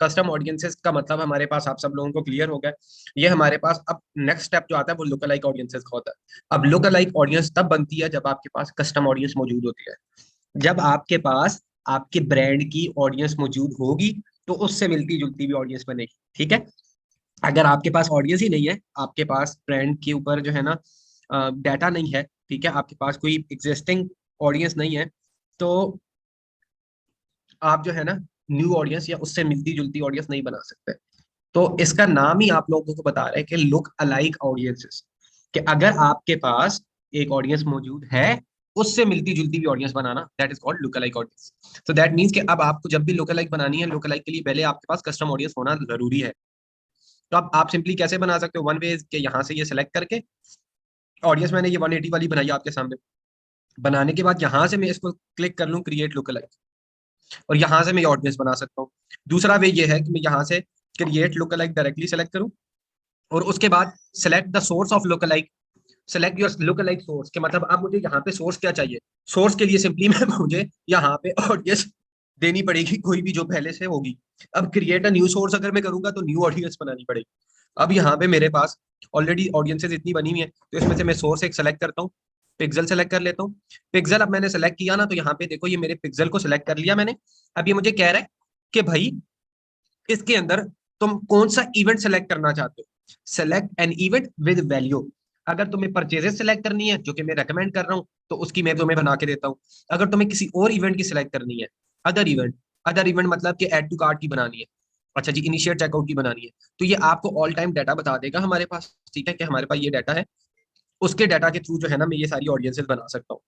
Custom audiences का मतलब हमारे पास आप सब लोगों को क्लियर हो गया। ये हमारे पास अब नेक्स्ट स्टेप जो आता है वो लुक अलाइक ऑडियंसेस का होता है। अब लुक अलाइक ऑडियंस तब बनती है जब आपके पास कस्टम ऑडियंस मौजूद होती है। जब आपके पास आपके ब्रांड की ऑडियंस मौजूद होगी तो उससे मिलती जुलती भी ऑडियंस बनेगी, ठीक है। अगर आपके पास ऑडियंस ही नहीं है, आपके पास ब्रांड के ऊपर जो है ना डाटा नहीं है, ठीक है, आपके पास कोई एग्जिस्टिंग ऑडियंस नहीं है, तो आप जो है ना न्यू ऑडियंस या उससे मिलती जुलती ऑडियंस नहीं बना सकते। तो इसका नाम ही आप लोगों को बता रहा है कि लुक अलाइक ऑडियंसेस, कि अगर आपके पास एक ऑडियंस मौजूद है उससे मिलती जुलती भी audience banana, that is called look alike audience. तो दैट मीन्स कि अब आपको जब भी लुक अलाइक बनानी है, लुक अलाइक के लिए पहले आपके पास कस्टम ऑडियंस होना जरूरी है। तो अब आप सिंपली कैसे बना सकते हो, वन वे के यहाँ से ये सेलेक्ट करके ऑडियंस मैंने ये 180 वाली बनाई आपके सामने। बनाने के बाद यहाँ से मैं इसको क्लिक कर लूँ क्रिएट लुक अलाइक, और यहाँ से मैं ऑडियंस बना सकता हूँ। दूसरा वे ये है कि मैं यहाँ से create look alike directly select करूँ, और उसके बाद select the source of look alike, select your look alike source, के मतलब अब मुझे यहाँ पे सोर्स क्या चाहिए। सोर्स के लिए सिंपली मैं मुझे यहाँ पे ऑडियंस देनी पड़ेगी, कोई भी जो पहले से होगी। अब क्रिएट अ न्यू सोर्स अगर मैं करूंगा तो न्यू ऑडियंस बनानी पड़ेगी। अब यहाँ पे मेरे पास ऑलरेडी ऑडियंसेस इतनी बनी हुई है, तो इसमें से मैं सोर्स एक सेलेक्ट करता हूँ, पिक्सल सेलेक्ट कर लेता हूँ। पिक्सल अब मैंने सेलेक्ट किया ना, तो यहाँ पे देखो ये मेरे पिक्सल को सेलेक्ट कर लिया मैंने। अब ये मुझे कह रहा है कि भाई इसके अंदर तुम कौन सा इवेंट सेलेक्ट करना चाहते हो, select an event with value. अगर तुम्हें परचेजेस सेलेक्ट करनी है जो कि मैं रेकमेंड कर रहा हूँ, तो उसकी मैं तुम्हें बना के देता हूँ। अगर तुम्हें किसी और इवेंट की सिलेक्ट करनी है, अदर इवेंट, अदर इवेंट मतलब कि ऐड टू कार्ट की बनानी है, अच्छा जी इनिशिएट चेकआउट की बनानी है, तो ये आपको ऑल टाइम डाटा बता देगा हमारे पास, ठीक है, कि हमारे पास ये डाटा है। उसके डाटा के थ्रू जो है ना मैं ये सारी ऑडियंसेस बना सकता हूँ।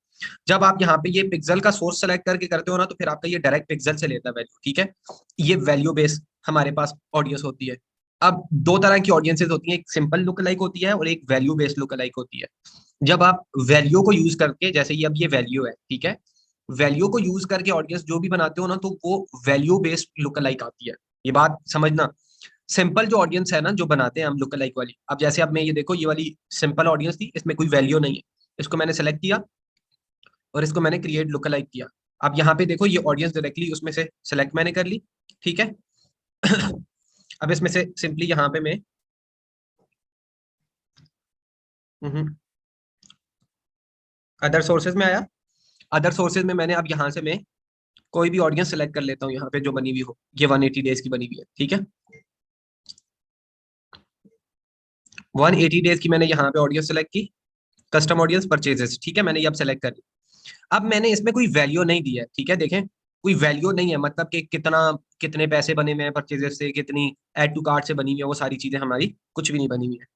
जब आप यहाँ पे ये पिक्सल का सोर्स सेलेक्ट करके करते हो ना, तो फिर आपका ये डायरेक्ट पिक्सल से लेता है वैल्यू, ठीक है। ये वैल्यू बेस्ड हमारे पास ऑडियंस होती है। अब दो तरह की ऑडियंसेस होती हैं, एक सिंपल लुक अलाइक होती है और एक वैल्यू बेस्ड लुक अलाइक होती है। जब आप वैल्यू को यूज करके, जैसे ये अब ये वैल्यू है, ठीक है, वैल्यू को यूज करके ऑडियंस जो भी बनाते हो ना, तो वो वैल्यू बेस्ड लुक अलाइक आती है। ये बात समझना। सिंपल जो ऑडियंस है ना जो बनाते हैं हम लुक अलाइक वाली, अब जैसे अब मैं ये देखो ये वाली सिंपल ऑडियंस थी, इसमें कोई वैल्यू नहीं है, इसको मैंने सेलेक्ट किया और इसको मैंने क्रिएट लुक अलाइक किया। अब यहाँ पे देखो ये ऑडियंस डायरेक्टली उसमें से सेलेक्ट मैंने कर ली, ठीक है। अब इसमें से सिंपली यहाँ पे मैं अदर सोर्सेज में आया। अदर सोर्सेज में मैंने अब यहाँ से मैं कोई भी ऑडियंस सेलेक्ट कर लेता हूँ यहाँ पे जो बनी हुई हो, ये 180 डेज की बनी हुई है, ठीक है। 180 डेज की मैंने यहाँ पे ऑडियंस सेलेक्ट की, कस्टम ऑडियंस परचेजेस, ठीक है, मैंने ये अब सेलेक्ट कर ली। अब मैंने इसमें कोई वैल्यू नहीं दी है, ठीक है, देखें कोई वैल्यू नहीं है, मतलब कि कितना, कितने पैसे बने हुए हैं परचेजेस से, कितनी ऐड टू कार्ट से बनी हुई है, वो सारी चीजें हमारी कुछ भी नहीं बनी हुई है,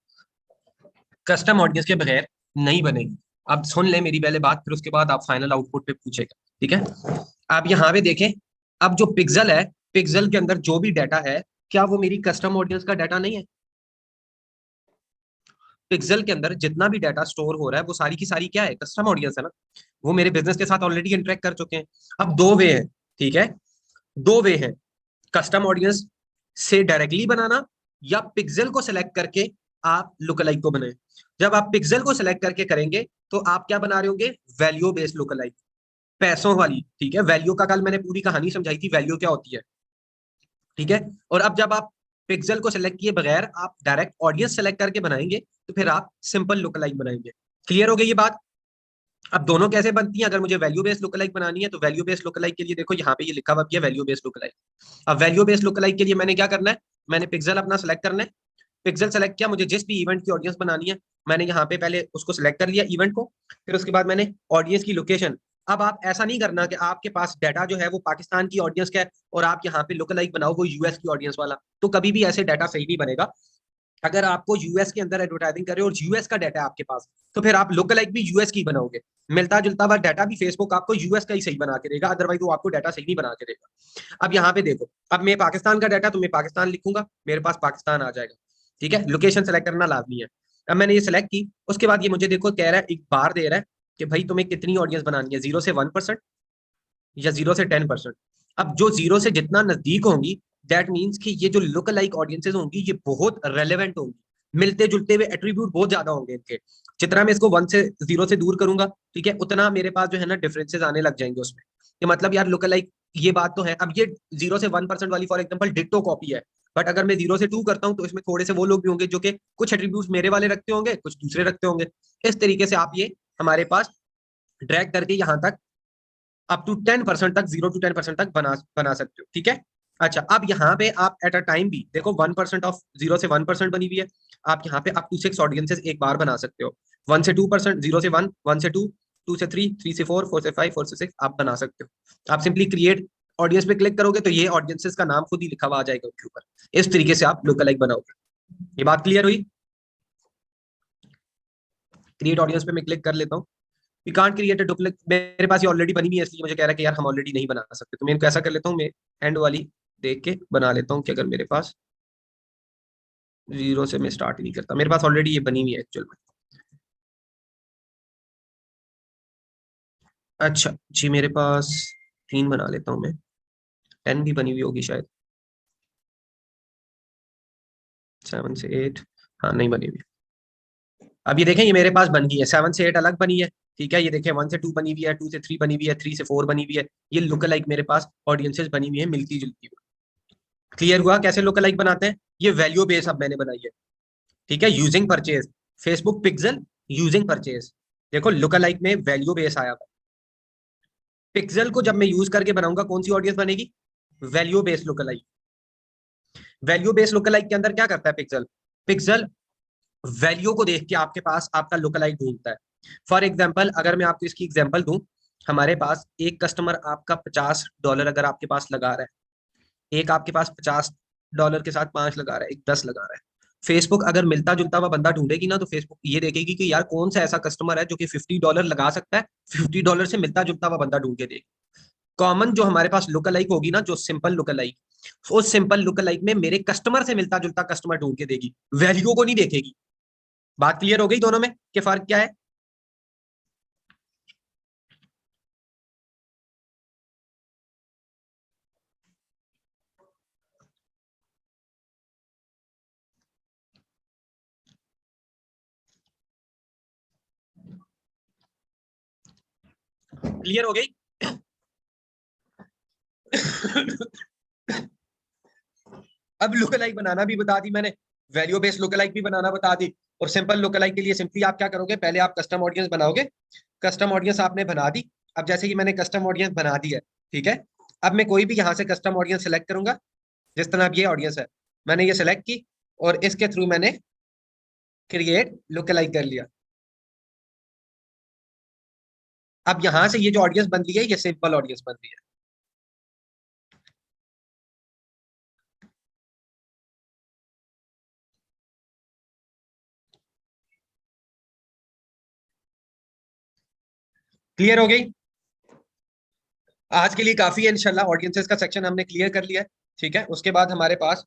कस्टम ऑडियंस के बगैर नहीं बनेगी। अब सुन ले मेरी पहले बात, फिर उसके बाद आप फाइनल आउटपुट पे पूछेगा, ठीक है। आप यहाँ पे देखें, अब जो पिक्सल है, पिक्सल के अंदर जो भी डाटा है, क्या वो मेरी कस्टम ऑडियंस का डाटा नहीं है। पिक्सल के अंदर जितना भी डाटा स्टोर हो रहा है वो सारी की सारी क्या है, कस्टम ऑडियंस है ना। वो मेरे बिजनेस के साथ ऑलरेडी इंटरेक्ट कर चुके हैं। अब दो वे है, ठीक है, दो वे है, कस्टम ऑडियंस से डायरेक्टली बनाना, या पिक्सल को सिलेक्ट करके आप लुक अलाइक को बनाए। जब आप पिक्सल को सिलेक्ट करके करेंगे तो आप क्या बना रहे होंगे, वैल्यू बेस्ड लुक अलाइक, पैसों वाली, ठीक है। वैल्यू का कल मैंने पूरी कहानी समझाई थी, वैल्यू क्या होती है, ठीक है। और अब जब आप पिक्सल को सेलेक्ट किए बगैर आप डायरेक्ट ऑडियंस सेलेक्ट करके बनाएंगे, तो फिर आप सिंपल लुक अलाइक बनाएंगे। क्लियर हो गई ये बात। अब दोनों कैसे बनती हैं, अगर मुझे वैल्यू बेस्ड लुक अलाइक बनानी है, तो वैल्यू बेस्ड लुक अलाइक के लिए देखो यहाँ पे ये लिखा हुआ है वैल्यू बेस्ड लुक अलाइक। अब वैल्यू बेस्ड लुक अलाइक के लिए मैंने क्या करना है, मैंने पिक्सल अपना सेलेक्ट करना है। पिक्सल सेलेक्ट किया, मुझे जिस भी इवेंट की ऑडियंस बनानी है, मैंने यहाँ पे पहले उसको सिलेक्ट कर लिया इवेंट को, फिर उसके बाद मैंने ऑडियंस की लोकेशन। अब आप ऐसा नहीं करना कि आपके पास डाटा जो है वो पाकिस्तान की ऑडियंस का है और आप यहाँ पे लुक अलाइक बनाओ वो यूएस की ऑडियंस वाला, तो कभी भी ऐसे डाटा सही नहीं बनेगा। अगर आपको यूएस के अंदर एडवर्टाइजिंग कर रहे हो और यूएस का डाटा है आपके पास, तो फिर आप लुक अलाइक भी यूएस की बनाओगे। मिलता जुलता हुआ डाटा भी फेसबुक आपको यूएस का ही सही बना के देगा, अदरवाइज वो आपको डाटा सही नहीं बना के देगा। अब यहाँ पे देखो, अब मैं पाकिस्तान का डाटा, तो मैं पाकिस्तान लिखूंगा, मेरे पास पाकिस्तान आ जाएगा, ठीक है। लोकेशन सेलेक्ट करना लाजमी है। अब मैंने ये सेलेक्ट की, उसके बाद ये मुझे देखो कह रहा है, एक बार दे रहा है कि भाई तुम्हें कितनी ऑडियंस बनानी है, 0 से 1% या 0 से 10%। अब जो 0 से जितना नजदीक होंगी, दैट मीन्स कि ये जो लुक अलाइक ऑडियंसेस होंगी ये बहुत रेलेवेंट होंगी, मिलते जुलते हुए एट्रीब्यूट बहुत ज्यादा होंगे इनके। जितना मैं इसको 1 से 0 से दूर करूंगा, ठीक है, उतना मेरे पास जो है ना डिफरेंसेस आने लग जाएंगे उसमें, कि मतलब यार लुक अलाइक ये बात तो है। अब ये 0 से 1% वाली फॉर एग्जांपल डिट्टो कॉपी है, बट अगर मैं 0 से 2 करता हूँ तो इसमें थोड़े से वो लोग भी होंगे जो कि कुछ एट्रीब्यूट्स मेरे वाले रखते होंगे, कुछ दूसरे रखते होंगे। इस तरीके से आप ये हमारे पास ड्रैग करके यहाँ तक अप टू 10% तक, 0 to 10% तक बना बना सकते हो, ठीक है। अच्छा, अब यहाँ पे आप एट अ टाइम भी देखो 1% ऑफ 0 से 1% बनी हुई है, आप यहाँ पे अप टू 6 ऑडियंसेस एक बार बना सकते हो। 1 से 2%, 0 से 1, 1 से 2, 2 से 3, 3 से 4, 4 से 5, 4 से 6 आप बना सकते हो। आप सिंपली क्रिएट ऑडियंस पे क्लिक करोगे तो ये ऑडियंसेस का नाम खुद ही लिखा हुआ आ जाएगा उनके ऊपर। इस तरीके से आप लुक अलाइक बनाओगे। ये बात क्लियर हुई? क्रिएट ऑडियंस पे मैं क्लिक कर लेता हूँ। We can't create a duplicate, मेरे पास ये ऑलरेडी बनी हुई है इसलिए मुझे कह रहा है कि यार हम ऑलरेडी नहीं बना सकते। तो मैं इनको ऐसा कर लेता हूँ, मैं एंड वाली देख के बना लेता हूँ कि अगर मेरे पास 0 से मैं स्टार्ट नहीं करता, मेरे पास ऑलरेडी ये बनी हुई है एक्चुअल में। अच्छा जी, मेरे पास 3 बना लेता हूँ मैं, 10 भी बनी हुई होगी शायद। 7 से 8, हाँ नहीं बनी हुई। अब ये देखें, ये मेरे पास बन गई है, 7 से 8 अलग बनी है, ठीक है। ये देखें 1 से 2 बनी हुई है, 2 से 3 बनी हुई है, 3 से 4 बनी हुई है। ये लुक लाइक मेरे पास ऑडियंसेस बनी हुई है मिलती जुलती हुई। क्लियर हुआ कैसे लुक लाइक बनाते हैं? ये वैल्यू बेस अब मैंने बनाई है, ठीक है। Using purchase, Facebook pixel using purchase. देखो लुक लाइक में वैल्यू बेस आया हुआ। पिक्सल को जब मैं यूज करके बनाऊंगा कौन सी ऑडियंस बनेगी? Value base look like. Value base look like के अंदर क्या करता है पिक्सल? पिक्सल वैल्यू को देख के आपके पास आपका लुक लाइक ढूंढता है। फॉर एग्जाम्पल अगर मैं आपको इसकी एग्जाम्पल दूं, हमारे पास एक कस्टमर आपका $50 अगर आपके पास लगा रहा है, एक आपके पास $50 के साथ 5 लगा रहा है, एक 10 लगा रहा है। फेसबुक अगर मिलता जुलता हुआ बंदा ढूंढेगी ना, तो फेसबुक ये देखेगी कि यार कौन सा ऐसा कस्टमर है जो कि $50 लगा सकता है, $50 से मिलता जुलता हुआ बंदा ढूंढ के देगी। कॉमन जो हमारे पास लुक लाइक होगी ना, जो सिंपल लुक लाइक, उस सिंपल लुक लाइक में मेरे कस्टमर से मिलता जुलता कस्टमर ढूंढ के देगी, वैल्यू को नहीं देखेगी। बात क्लियर हो गई दोनों में कि फर्क क्या है? क्लियर हो गई? अब लुक लाइक बनाना भी बता दी मैंने, वैल्यू बेस्ड लुक लाइक भी बनाना बता दी। और सिंपल लुक लाइक के लिए सिंपली आप क्या करोगे, पहले आप कस्टम ऑडियंस बनाओगे। कस्टम ऑडियंस आपने बना दी। अब जैसे कि मैंने कस्टम ऑडियंस बना दी है, ठीक है। अब मैं कोई भी यहाँ से कस्टम ऑडियंस सेलेक्ट करूंगा। जिस तरह अब ये ऑडियंस है, मैंने ये सेलेक्ट की और इसके थ्रू मैंने क्रिएट लुक लाइक कर लिया। अब यहाँ से ये जो ऑडियंस बन रही है ये सिंपल ऑडियंस बन रही है। क्लियर हो गई? आज के लिए काफी है इंशाल्लाह, ऑडियंसेस का सेक्शन हमने क्लियर कर लिया है, ठीक है। उसके बाद हमारे पास